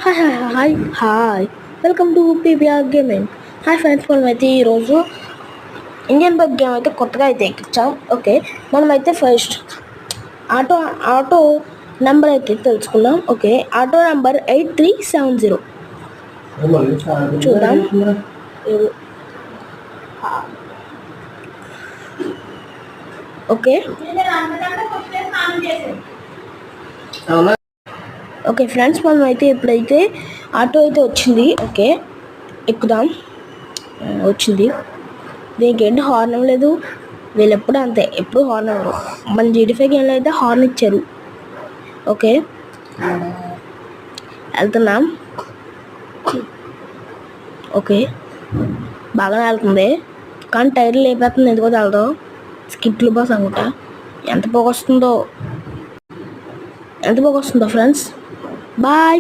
Hi welcome to PVR gaming. Hi friends, మనమైతే ఈరోజు Indian bike game అయితే కొత్తగా అయితే ఎక్కించాం. ఓకే, మనమైతే ఫస్ట్ ఆటో నెంబర్ అయితే తెలుసుకుందాం. ఓకే, ఆటో నెంబర్ 8370 చూద్దాం. ఓకే ఫ్రెండ్స్, మనం అయితే ఇప్పుడైతే ఆటో అయితే వచ్చింది. ఓకే, ఎక్కుదాం. వచ్చింది, దీనికి ఏంటి హార్న్ లేదు. వీళ్ళు ఎప్పుడు అంతే, ఎప్పుడు హార్న్ అవ్వరు. మన GT5 గేమ్లో అయితే హార్న్ ఇచ్చారు. ఓకే, వెళ్తున్నాం. ఓకే, బాగానే వెళ్తుంది, కానీ టైర్లు లేపేస్తుంది. ఎందుకో తెలదు. స్కిట్లు బస్ అనుకుంటా. ఎంత పొగ వస్తుందో ఫ్రెండ్స్. బాయ్.